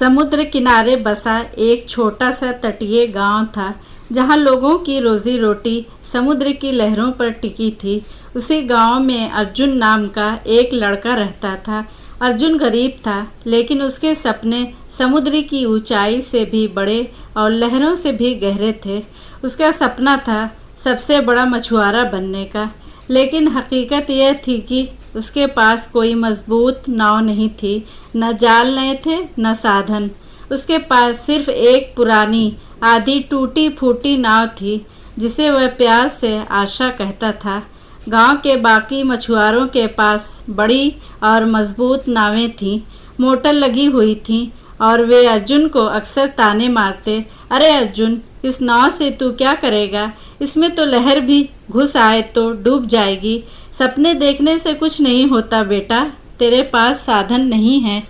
समुद्र किनारे बसा एक छोटा सा तटीय गांव था जहां लोगों की रोजी रोटी समुद्र की लहरों पर टिकी थी। उसी गांव में अर्जुन नाम का एक लड़का रहता था। अर्जुन गरीब था, लेकिन उसके सपने समुद्र की ऊंचाई से भी बड़े और लहरों से भी गहरे थे। उसका सपना था सबसे बड़ा मछुआरा बनने का, लेकिन हकीकत यह थी कि उसके पास कोई मजबूत नाव नहीं थी, न जाल नए थे न साधन। उसके पास सिर्फ एक पुरानी आधी टूटी फूटी नाव थी जिसे वह प्यार से आशा कहता था। गांव के बाकी मछुआरों के पास बड़ी और मजबूत नावें थीं, मोटर लगी हुई थीं और वे अर्जुन को अक्सर ताने मारते, अरे अर्जुन, इस नाव से तू क्या करेगा? इसमें तो लहर भी घुस आए तो डूब जाएगी। सपने देखने से कुछ नहीं होता बेटा, तेरे पास साधन नहीं है।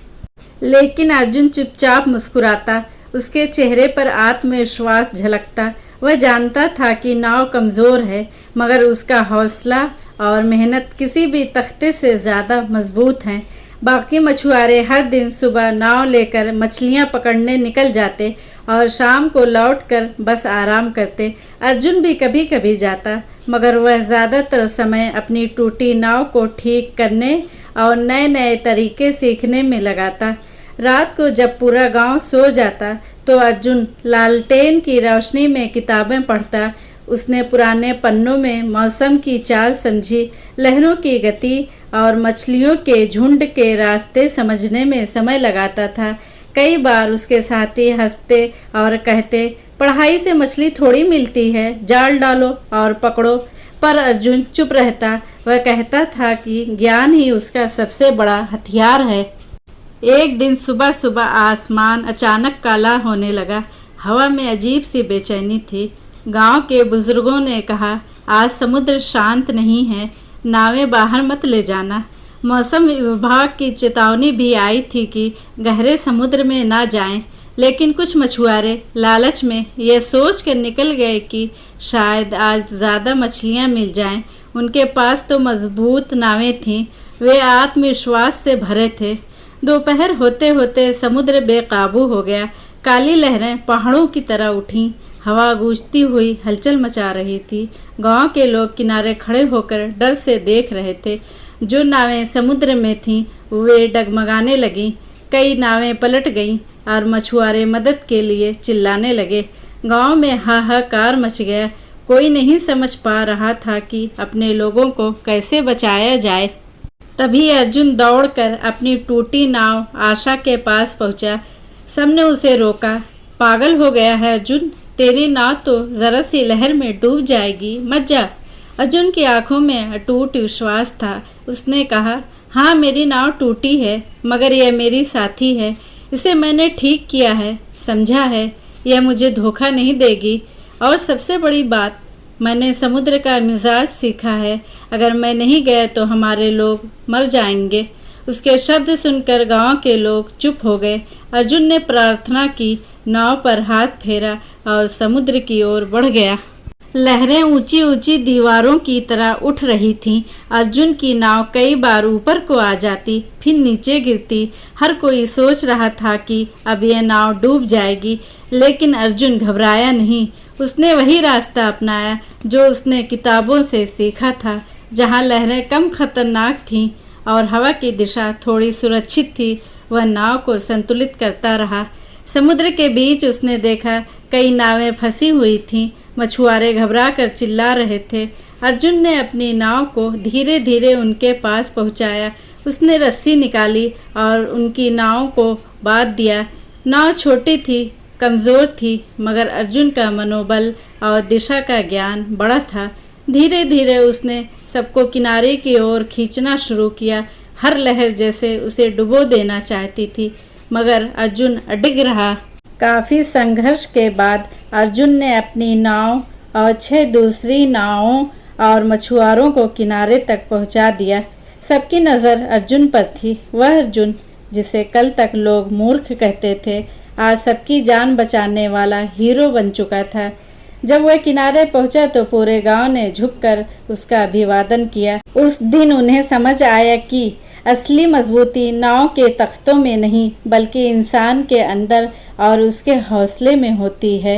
लेकिन अर्जुन चुपचाप मुस्कुराता, उसके चेहरे पर आत्मविश्वास झलकता। वह जानता था कि नाव कमज़ोर है, मगर उसका हौसला और मेहनत किसी भी तख्ते से ज़्यादा मजबूत हैं। बाकी मछुआरे हर दिन सुबह नाव लेकर मछलियां पकड़ने निकल जाते और शाम को लौटकर बस आराम करते। अर्जुन भी कभी कभी जाता, मगर वह ज़्यादातर समय अपनी टूटी नाव को ठीक करने और नए नए तरीके सीखने में लगाता। रात को जब पूरा गांव सो जाता तो अर्जुन लालटेन की रोशनी में किताबें पढ़ता। उसने पुराने पन्नों में मौसम की चाल समझी, लहरों की गति और मछलियों के झुंड के रास्ते समझने में समय लगाता था। कई बार उसके साथी हंसते और कहते, पढ़ाई से मछली थोड़ी मिलती है, जाल डालो और पकड़ो। पर अर्जुन चुप रहता। वह कहता था कि ज्ञान ही उसका सबसे बड़ा हथियार है। एक दिन सुबह सुबह आसमान अचानक काला होने लगा। हवा में अजीब सी बेचैनी थी। गांव के बुजुर्गों ने कहा, आज समुद्र शांत नहीं है, नावें बाहर मत ले जाना। मौसम विभाग की चेतावनी भी आई थी कि गहरे समुद्र में ना जाएं, लेकिन कुछ मछुआरे लालच में यह सोच कर निकल गए कि शायद आज ज़्यादा मछलियां मिल जाएं। उनके पास तो मजबूत नावें थीं। वे आत्मविश्वास से भरे थे। दोपहर होते होते समुद्र बेकाबू हो गया। काली लहरें पहाड़ों की तरह उठीं। हवा गूंजती हुई हलचल मचा रही थी। गांव के लोग किनारे खड़े होकर डर से देख रहे थे। जो नावें समुद्र में थीं वे डगमगाने लगीं। कई नावें पलट गईं और मछुआरे मदद के लिए चिल्लाने लगे। गांव में हाहाकार मच गया। कोई नहीं समझ पा रहा था कि अपने लोगों को कैसे बचाया जाए। तभी अर्जुन दौड़कर अपनी टूटी नाव आशा के पास पहुंचा। सबने उसे रोका। पागल हो गया है अर्जुन, तेरी नाव तो जरा सी लहर में डूब जाएगी, मत जा। अर्जुन की आंखों में अटूट विश्वास था। उसने कहा, हाँ मेरी नाव टूटी है, मगर यह मेरी साथी है। इसे मैंने ठीक किया है, समझा है। यह मुझे धोखा नहीं देगी। और सबसे बड़ी बात, मैंने समुद्र का मिजाज सीखा है। अगर मैं नहीं गया तो हमारे लोग मर जाएंगे। उसके शब्द सुनकर गांव के लोग चुप हो गए। अर्जुन ने प्रार्थना की, नाव पर हाथ फेरा और समुद्र की ओर बढ़ गया। लहरें ऊंची ऊंची दीवारों की तरह उठ रही थीं। अर्जुन की नाव कई बार ऊपर को आ जाती, फिर नीचे गिरती। हर कोई सोच रहा था कि अब यह नाव डूब जाएगी, लेकिन अर्जुन घबराया नहीं। उसने वही रास्ता अपनाया जो उसने किताबों से सीखा था। जहाँ लहरें कम खतरनाक थीं और हवा की दिशा थोड़ी सुरक्षित थी, वह नाव को संतुलित करता रहा। समुद्र के बीच उसने देखा कई नावें फंसी हुई थीं। मछुआरे घबरा कर चिल्ला रहे थे। अर्जुन ने अपनी नाव को धीरे धीरे उनके पास पहुंचाया। उसने रस्सी निकाली और उनकी नाव को बांध दिया। नाव छोटी थी, कमज़ोर थी, मगर अर्जुन का मनोबल और दिशा का ज्ञान बड़ा था। धीरे धीरे उसने सबको किनारे की ओर खींचना शुरू किया। हर लहर जैसे उसे डुबो देना चाहती थी, मगर अर्जुन अडिग रहा। काफ़ी संघर्ष के बाद अर्जुन ने अपनी नाव और 6 दूसरी नावों और मछुआरों को किनारे तक पहुंचा दिया। सबकी नज़र अर्जुन पर थी। वह अर्जुन जिसे कल तक लोग मूर्ख कहते थे, आज सबकी जान बचाने वाला हीरो बन चुका था। जब वह किनारे पहुंचा तो पूरे गांव ने झुककर उसका अभिवादन किया। उस दिन उन्हें समझ आया कि असली मजबूती नाव के तख्तों में नहीं बल्कि इंसान के अंदर और उसके हौसले में होती है।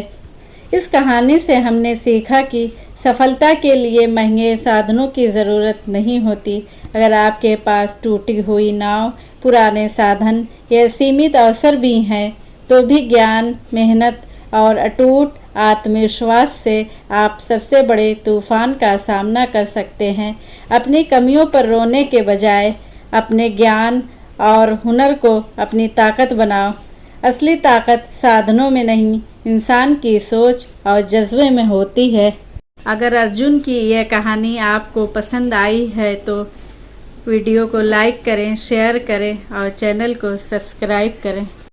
इस कहानी से हमने सीखा कि सफलता के लिए महंगे साधनों की ज़रूरत नहीं होती। अगर आपके पास टूटी हुई नाव, पुराने साधन या सीमित अवसर भी हैं, तो भी ज्ञान, मेहनत और अटूट आत्मविश्वास से आप सबसे बड़े तूफान का सामना कर सकते हैं। अपनी कमियों पर रोने के बजाय अपने ज्ञान और हुनर को अपनी ताकत बनाओ। असली ताकत साधनों में नहीं, इंसान की सोच और जज्बे में होती है। अगर अर्जुन की यह कहानी आपको पसंद आई है तो वीडियो को लाइक करें, शेयर करें और चैनल को सब्सक्राइब करें।